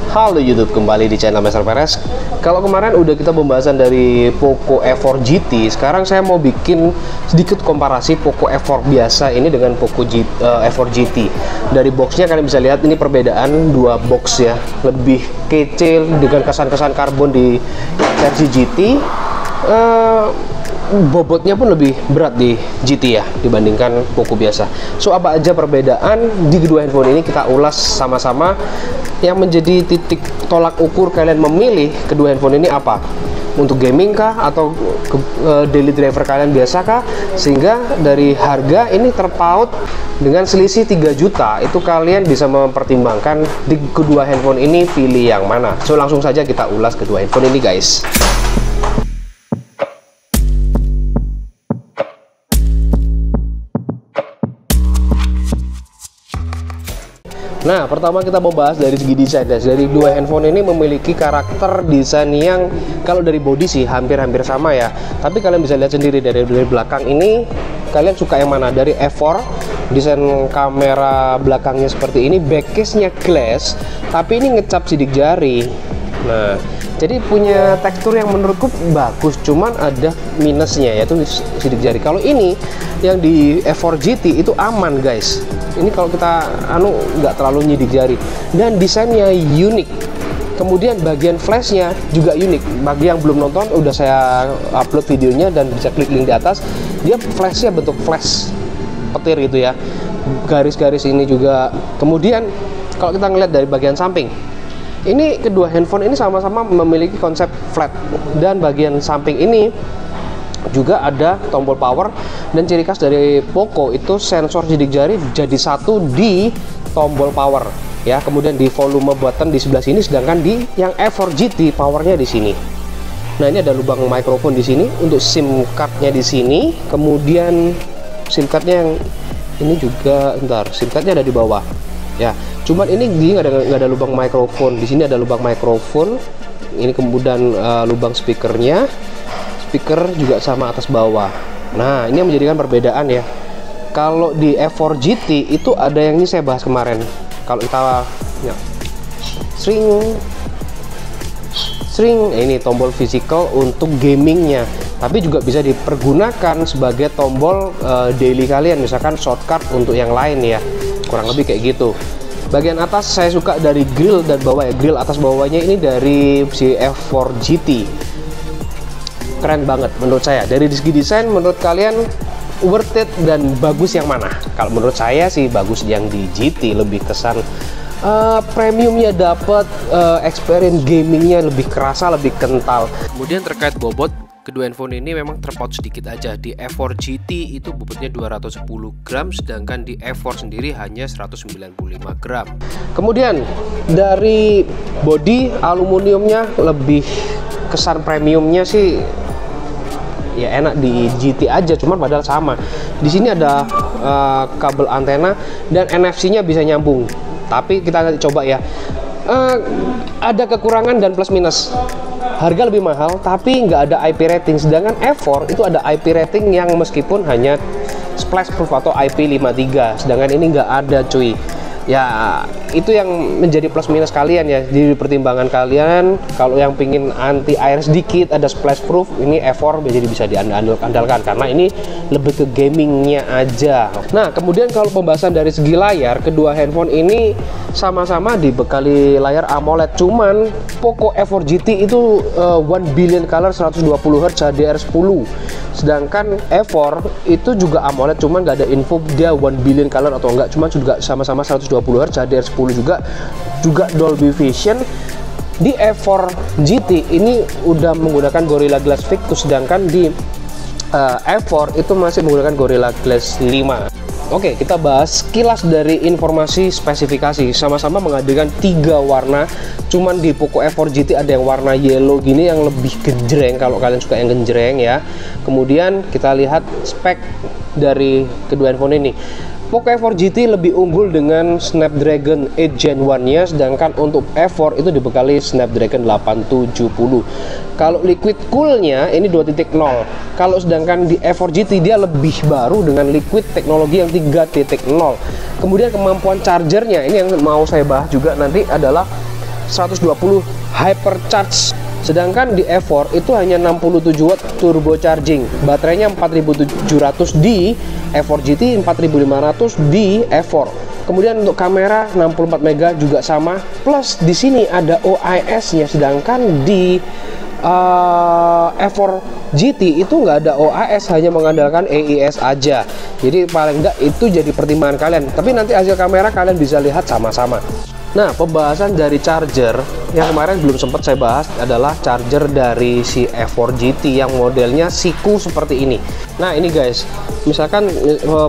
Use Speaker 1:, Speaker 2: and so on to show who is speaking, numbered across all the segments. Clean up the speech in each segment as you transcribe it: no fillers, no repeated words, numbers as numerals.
Speaker 1: Halo YouTube, kembali di channel Mr. Perez. Kalau kemarin udah kita pembahasan dari Poco F4 GT, sekarang saya mau bikin sedikit komparasi Poco F4 biasa ini dengan Poco F4 GT. Dari boxnya kalian bisa lihat ini perbedaan dua box ya, lebih kecil dengan kesan-kesan karbon di versi GT. Bobotnya pun lebih berat di GT ya dibandingkan Poco biasa. So apa aja perbedaan di kedua handphone ini kita ulas sama-sama. Yang menjadi titik tolak ukur kalian memilih kedua handphone ini apa? Untuk gaming kah atau daily driver kalian biasa kah? Sehingga dari harga ini terpaut dengan selisih 3 juta, itu kalian bisa mempertimbangkan di kedua handphone ini pilih yang mana. So langsung saja kita ulas kedua handphone ini guys. Nah, pertama kita mau bahas dari segi desain. Dari dua handphone ini memiliki karakter desain yang kalau dari body sih hampir-hampir sama ya. Tapi kalian bisa lihat sendiri dari belakang ini, kalian suka yang mana? Dari F4, desain kamera belakangnya seperti ini, back case-nya glass, tapi ini ngecap sidik jari. Nah, jadi punya tekstur yang menurutku bagus, cuman ada minusnya yaitu sidik jari. Kalau ini yang di F4 GT itu aman guys. Ini kalau kita nggak terlalu nyidik jari dan desainnya unik. Kemudian bagian flashnya juga unik. Bagi yang belum nonton, udah saya upload videonya dan bisa klik link di atas. Dia flashnya bentuk flash petir gitu ya. Garis-garis ini juga. Kemudian kalau kita ngeliat dari bagian samping, ini kedua handphone ini sama-sama memiliki konsep flat, dan bagian samping ini juga ada tombol power, dan ciri khas dari Poco itu sensor sidik jari jadi satu di tombol power ya. Kemudian di volume button di sebelah sini, sedangkan di yang F4 GT powernya di sini. Nah, ini ada lubang mikrofon di sini untuk SIM cardnya di sini. Kemudian SIM cardnya yang ini juga, SIM cardnya ada di bawah ya. Cuman ini nggak ada lubang mikrofon. Di sini ada lubang mikrofon. Ini kemudian lubang speakernya. Speaker juga sama atas bawah. Nah, ini yang menjadikan perbedaan ya. Kalau di F4 GT itu ada yang ini saya bahas kemarin. Kalau kita ya, string ini tombol physical untuk gamingnya, tapi juga bisa dipergunakan sebagai tombol daily kalian, misalkan shortcut untuk yang lain ya. Kurang lebih kayak gitu. Bagian atas saya suka dari grill dan bawah ya. Grill atas bawahnya ini dari si F4 GT. Keren banget menurut saya. Dari segi desain, menurut kalian worth it dan bagus yang mana? Kalau menurut saya sih bagus yang di GT, lebih kesan premiumnya dapat, experience gamingnya lebih kerasa, lebih kental. Kemudian terkait bobot, kedua handphone ini memang terpaut sedikit aja. Di F4 GT itu bobotnya 210 gram, sedangkan di F4 sendiri hanya 195 gram. Kemudian dari body, aluminiumnya lebih kesan premiumnya sih ya enak di GT aja, cuman padahal sama. Di sini ada kabel antena dan NFC-nya bisa nyambung. Tapi kita nanti coba ya. Ada kekurangan dan plus minus. Harga lebih mahal tapi nggak ada IP rating, sedangkan F4 itu ada IP rating yang meskipun hanya splash proof atau IP53, sedangkan ini nggak ada cuy. Ya itu yang menjadi plus minus kalian ya, di pertimbangan kalian. Kalau yang pingin anti air sedikit, ada splash proof, ini F4 jadi bisa diandalkan karena ini lebih ke gamingnya aja. Nah, kemudian kalau pembahasan dari segi layar, kedua handphone ini sama-sama dibekali layar AMOLED, cuman Poco F4 GT itu 1 billion color 120 Hz HDR10, sedangkan F4 itu juga AMOLED, cuman nggak ada info dia 1 billion color atau enggak, cuman juga sama-sama 120 Hz HDR10 juga Dolby Vision. Di F4 GT ini udah menggunakan Gorilla Glass Victus, sedangkan di F4 itu masih menggunakan Gorilla Glass 5. Oke, kita bahas sekilas dari informasi spesifikasi. Sama-sama menghadirkan 3 warna. Cuman di Poco F4 GT ada yang warna yellow gini yang lebih genjreng, kalau kalian suka yang genjreng ya. Kemudian kita lihat spek dari kedua handphone ini. Poco F4 GT lebih unggul dengan Snapdragon 8 Gen 1-nya, sedangkan untuk F4 itu dibekali Snapdragon 870. Kalau liquid coolnya ini 2.0. Kalau sedangkan di F4 GT dia lebih baru dengan liquid teknologi yang 3.0. Kemudian kemampuan chargernya ini yang mau saya bahas juga nanti adalah 120 hypercharge. Sedangkan di Evor itu hanya 67 watt turbo charging. Baterainya 4700 di Evor GT, 4500 di Evor. Kemudian untuk kamera 64 mega juga sama. Plus di sini ada OIS-nya, sedangkan di Evor GT itu nggak ada OIS, hanya mengandalkan AIS aja. Jadi paling nggak itu jadi pertimbangan kalian. Tapi nanti hasil kamera kalian bisa lihat sama-sama. Nah, pembahasan dari charger yang kemarin belum sempat saya bahas adalah charger dari si Evor GT yang modelnya siku seperti ini. Nah, ini guys, misalkan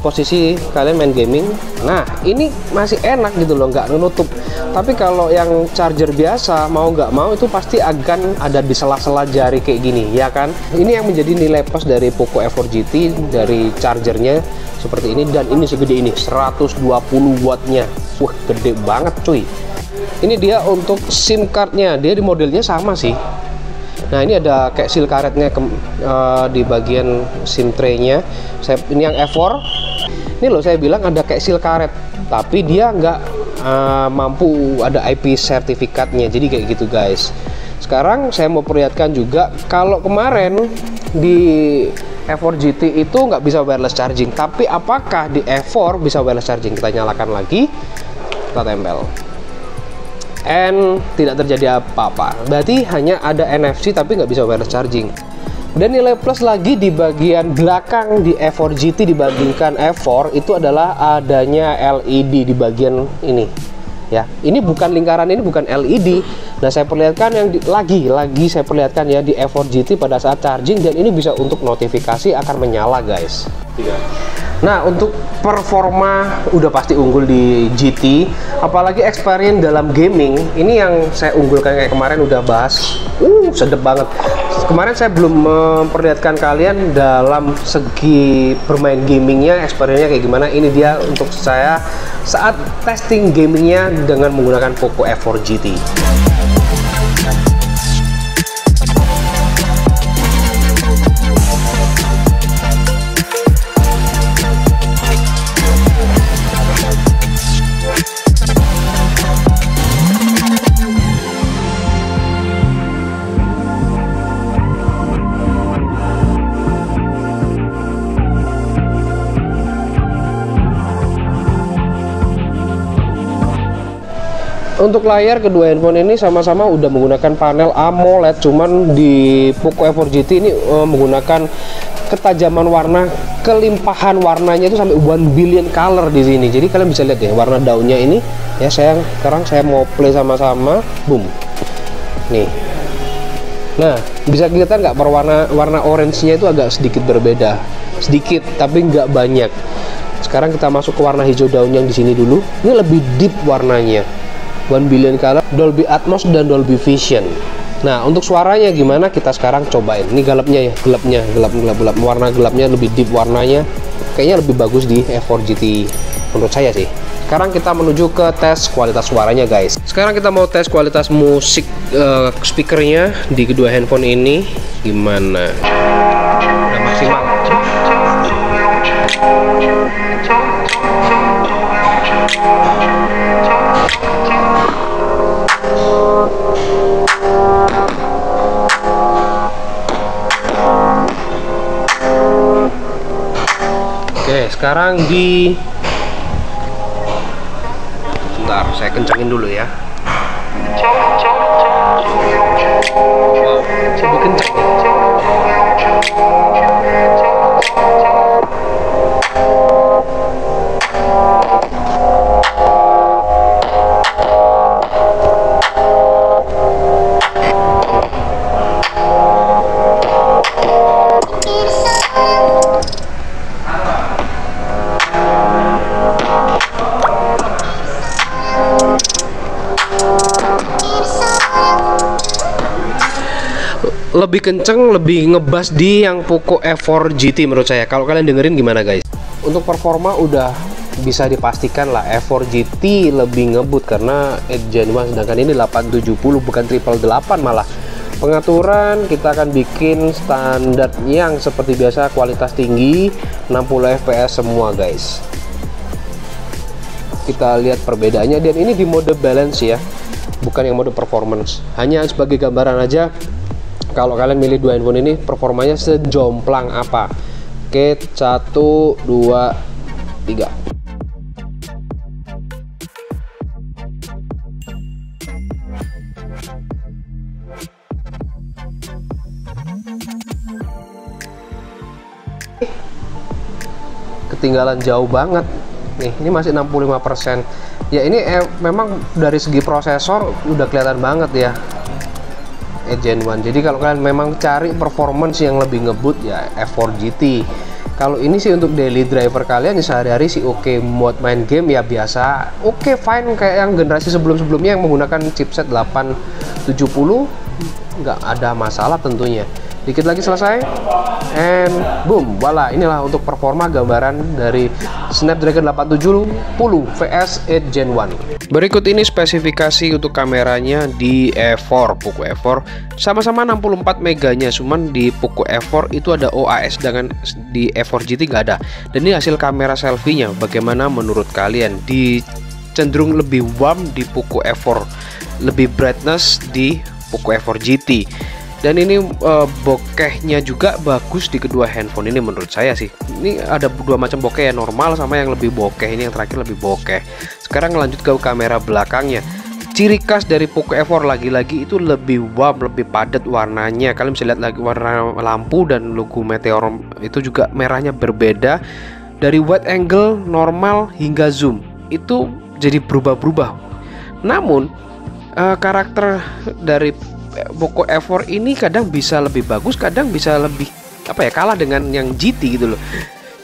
Speaker 1: posisi kalian main gaming, nah ini masih enak gitu loh, nggak menutup. Tapi kalau yang charger biasa, mau nggak mau itu pasti akan ada di sela-sela jari kayak gini, ya kan? Ini yang menjadi nilai plus dari Poco Evor GT, dari chargernya seperti ini, dan ini segede ini, 120 wattnya. Wah, gede banget cuy. Ini dia untuk SIM cardnya, dia di modelnya sama sih. Nah, ini ada kayak seal karetnya di bagian SIM tray-nya. Ini yang Evor. Ini loh, saya bilang ada kayak seal karet, tapi dia nggak mampu ada IP sertifikatnya. Jadi kayak gitu guys. Sekarang saya mau perlihatkan juga, kalau kemarin di Evor GT itu nggak bisa wireless charging, tapi apakah di Evor bisa wireless charging? Kita nyalakan lagi, kita tempel, and tidak terjadi apa-apa. Berarti hanya ada NFC tapi nggak bisa wireless charging. Dan nilai plus lagi di bagian belakang di Evor GT dibandingkan Evor itu adalah adanya LED di bagian ini. Ya, ini bukan lingkaran, ini bukan LED. Nah, saya perlihatkan yang lagi saya perlihatkan ya di Evor GT pada saat charging, dan ini bisa untuk notifikasi akan menyala guys. Nah, untuk performa udah pasti unggul di GT, apalagi experience dalam gaming ini yang saya unggulkan. Kayak kemarin udah bahas, sedep banget. Kemarin saya belum memperlihatkan kalian dalam segi bermain gamingnya, experience-nya kayak gimana. Ini dia untuk saya saat testing gamingnya dengan menggunakan Poco Evor GT. Untuk layar kedua handphone ini sama-sama udah menggunakan panel AMOLED, cuman di Poco Evor GT ini menggunakan ketajaman warna, kelimpahan warnanya itu sampai 1 billion color di sini. Jadi kalian bisa lihat ya warna daunnya ini ya. Sekarang saya mau play sama-sama, boom. Nih. Nah, bisa kelihatan nggak warna orange-nya itu agak sedikit berbeda, sedikit tapi nggak banyak. Sekarang kita masuk ke warna hijau daun yang di sini dulu. Ini lebih deep warnanya. 1 billion color, Dolby Atmos dan Dolby Vision. Nah, untuk suaranya gimana? Kita sekarang cobain. Ini gelapnya ya, gelap. Warna gelapnya lebih deep warnanya. Kayaknya lebih bagus di Evor GT menurut saya sih. Sekarang kita menuju ke tes kualitas suaranya guys. Sekarang kita mau tes kualitas musik speakernya di kedua handphone ini gimana. Udah maksimal. Oke, sekarang bentar, saya kencengin dulu ya. Wow, lebih kenceng. Lebih kenceng, lebih ngebas di yang Poco Evor GT menurut saya. Kalau kalian dengerin gimana guys? Untuk performa udah bisa dipastikan lah Evor GT lebih ngebut karena Gen 1, sedangkan ini 870 bukan 888 malah. Pengaturan kita akan bikin standar yang seperti biasa, kualitas tinggi, 60 fps semua guys. Kita lihat perbedaannya, dan ini di mode balance ya. bukan yang mode performance. Hanya sebagai gambaran aja, kalau kalian milih dua handphone ini performanya sejomplang apa. Oke, 1, 2, 3. Ketinggalan jauh banget nih, ini masih 65%. Ya ini memang dari segi prosesor udah kelihatan banget ya, Gen 1. Jadi kalau kalian memang cari performance yang lebih ngebut ya F4 GT. Kalau ini sih untuk daily driver kalian sehari-hari sih oke. Buat main game ya biasa oke, fine, kayak yang generasi sebelum-sebelumnya yang menggunakan chipset 870 nggak ada masalah tentunya. Dikit lagi selesai, and boom, voila. Inilah untuk performa gambaran dari Snapdragon 870 vs 8 Gen 1. Berikut ini spesifikasi untuk kameranya di E4, Poco E4. Sama-sama 64 meganya, cuman di Poco E4 itu ada OIS, dengan di E4 GT nggak ada. Dan ini hasil kamera selfie-nya. Bagaimana menurut kalian? Di cenderung lebih warm di Poco E4, lebih brightness di Poco E4 GT. Dan ini bokehnya juga bagus di kedua handphone ini menurut saya sih. Ini ada dua macam bokeh ya, normal sama yang lebih bokeh. Ini yang terakhir lebih bokeh. Sekarang lanjut ke kamera belakangnya. Ciri khas dari Poco E4 lagi-lagi itu lebih warm, lebih padat warnanya. Kalian bisa lihat lagi warna lampu dan logo Meteor itu juga merahnya berbeda. Dari wide angle, normal hingga zoom itu jadi berubah-berubah. Namun karakter dari Poco E4 ini kadang bisa lebih bagus, kadang bisa lebih kalah dengan yang GT gitu loh.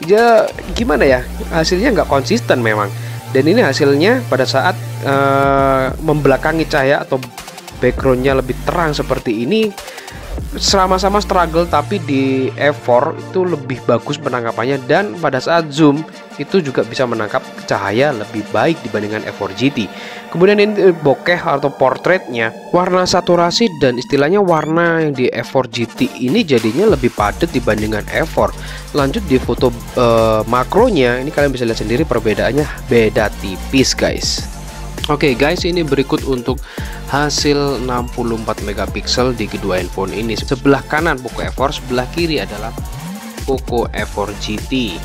Speaker 1: Ya gimana ya, hasilnya nggak konsisten memang. Dan ini hasilnya pada saat membelakangi cahaya atau backgroundnya lebih terang seperti ini, sama-sama struggle, tapi di E4 itu lebih bagus penangkapannya, dan pada saat zoom itu juga bisa menangkap cahaya lebih baik dibandingkan E4 GT. Kemudian ini bokeh atau portraitnya, warna saturasi dan istilahnya warna yang di E4 GT ini jadinya lebih padat dibandingkan E4. Lanjut di foto makronya, ini kalian bisa lihat sendiri perbedaannya beda tipis guys. Oke guys, ini berikut untuk hasil 64 megapiksel di kedua handphone ini. Sebelah kanan Poco E4, sebelah kiri adalah Poco E4 GT.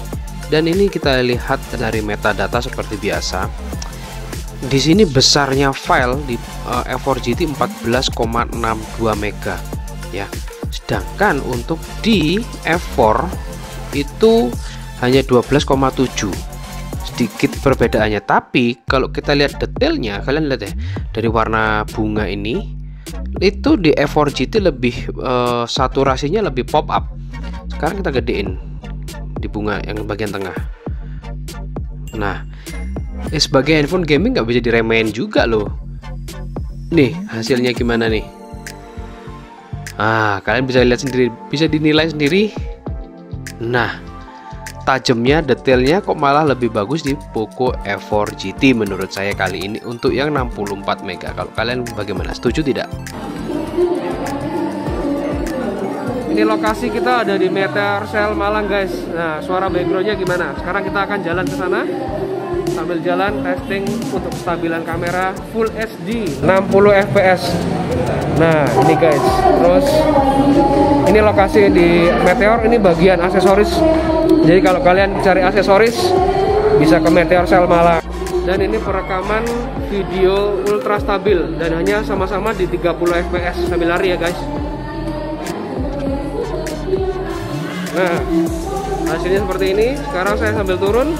Speaker 1: Dan ini kita lihat dari metadata seperti biasa. Di sini besarnya file di E4 GT 14,62 mega ya. Sedangkan untuk di E4 itu hanya 12,7. Sedikit perbedaannya, tapi kalau kita lihat detailnya, kalian lihat ya, dari warna bunga ini itu di E4 GT lebih saturasinya lebih pop up. Sekarang kita gedein di bunga yang bagian tengah. Nah, sebagai handphone gaming nggak bisa diremehin juga loh. Nih hasilnya gimana nih? Kalian bisa lihat sendiri, bisa dinilai sendiri. Nah, tajamnya, detailnya kok malah lebih bagus di Poco E4 GT menurut saya kali ini untuk yang 64 mega. Kalau kalian bagaimana? Setuju tidak? Ini lokasi kita ada di Meteor Cell Malang guys. Nah, suara backgroundnya gimana? Sekarang kita akan jalan ke sana. Sambil jalan testing untuk kestabilan kamera Full HD 60 fps. Nah ini guys, terus ini lokasi di Meteor, ini bagian aksesoris. Jadi kalau kalian cari aksesoris bisa ke Meteor Cell Malang. Dan ini perekaman video ultra stabil dan hanya sama-sama di 30 fps sambil lari ya guys. Nah hasilnya seperti ini. Sekarang saya sambil turun.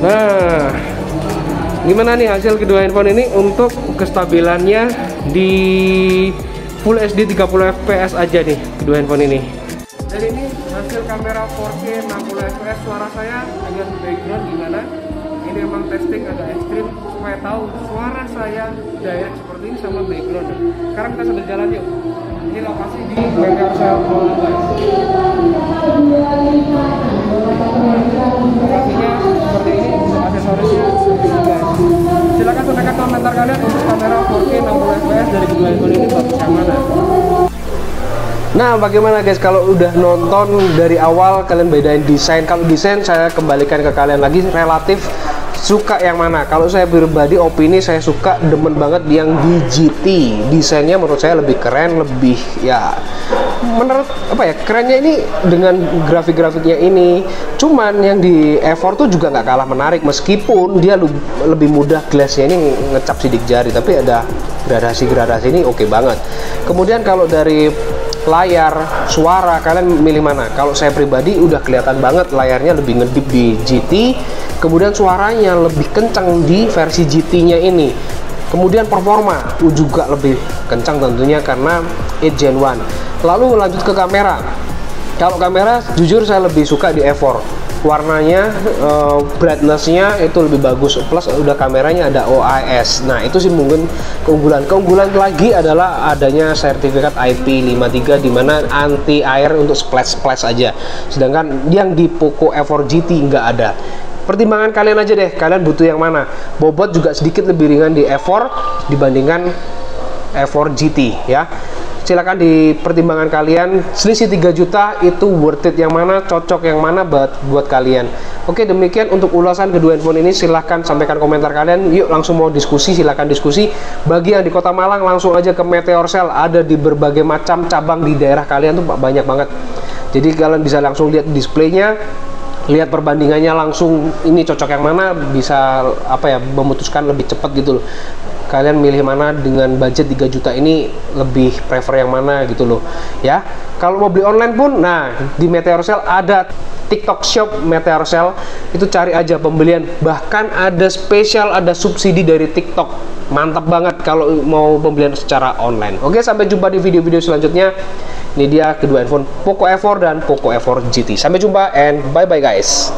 Speaker 1: Nah gimana nih hasil kedua handphone ini untuk kestabilannya di Full HD 30 fps aja nih kedua handphone ini. Dan ini hasil kamera 4K 60 fps. Suara saya dengan background gimana? Ini memang testing agak ekstrim supaya tahu suara saya direct seperti ini sama background. Sekarang kita sambil jalan yuk. Ini lokasi di Meteor Cell Malang guys. Lokasinya seperti ini, aksesorisnya guys. Silahkan tuliskan komentar kalian untuk kamera 4K 60 fps dari kedua handphone ini bagus yang mana. Nah bagaimana guys kalau udah nonton dari awal, kalian bedain desain. Kalau desain saya kembalikan ke kalian lagi, relatif suka yang mana? Kalau saya pribadi opini saya suka demen banget yang di GT. Desainnya menurut saya lebih keren, lebih ya menurut apa ya, kerennya ini dengan grafik-grafiknya ini. Cuman yang di Evor tuh juga nggak kalah menarik, meskipun dia lebih mudah glassnya ini ngecap sidik jari, tapi ada gradasi ini oke banget. Kemudian kalau dari layar, suara, kalian milih mana? Kalau saya pribadi udah kelihatan banget layarnya lebih ngedip di GT, kemudian suaranya lebih kencang di versi GT-nya ini. Kemudian performa juga lebih kencang tentunya karena 8 Gen 1. Lalu lanjut ke kamera. Kalau kamera jujur saya lebih suka di Evor. Warnanya, brightness-nya itu lebih bagus, plus udah kameranya ada OIS. Nah itu sih mungkin keunggulan lagi adalah adanya sertifikat IP53 dimana anti air untuk splash aja, sedangkan yang di Poco Evor GT nggak ada. Pertimbangan kalian aja deh, kalian butuh yang mana. Bobot juga sedikit lebih ringan di Evor dibandingkan Evor GT ya. Silakan di pertimbangan kalian, selisih 3 juta itu worth it yang mana, cocok yang mana buat kalian. Oke, demikian untuk ulasan kedua handphone ini. Silahkan sampaikan komentar kalian. Yuk langsung mau diskusi, silahkan diskusi. Bagi yang di Kota Malang langsung aja ke Meteor Cell, ada di berbagai macam cabang di daerah kalian tuh banyak banget. Jadi kalian bisa langsung lihat displaynya, lihat perbandingannya langsung, ini cocok yang mana, bisa apa ya, memutuskan lebih cepat gitu loh. Kalian milih mana dengan budget 3 juta ini, lebih prefer yang mana gitu loh ya. Kalau mau beli online pun, nah di Meteor Cell ada TikTok Shop Meteor Cell, itu cari aja pembelian, bahkan ada spesial, ada subsidi dari TikTok. Mantap banget kalau mau pembelian secara online. Oke, sampai jumpa di video-video selanjutnya. Ini dia kedua handphone Poco Evor dan Poco Evor GT. Sampai jumpa and bye bye guys.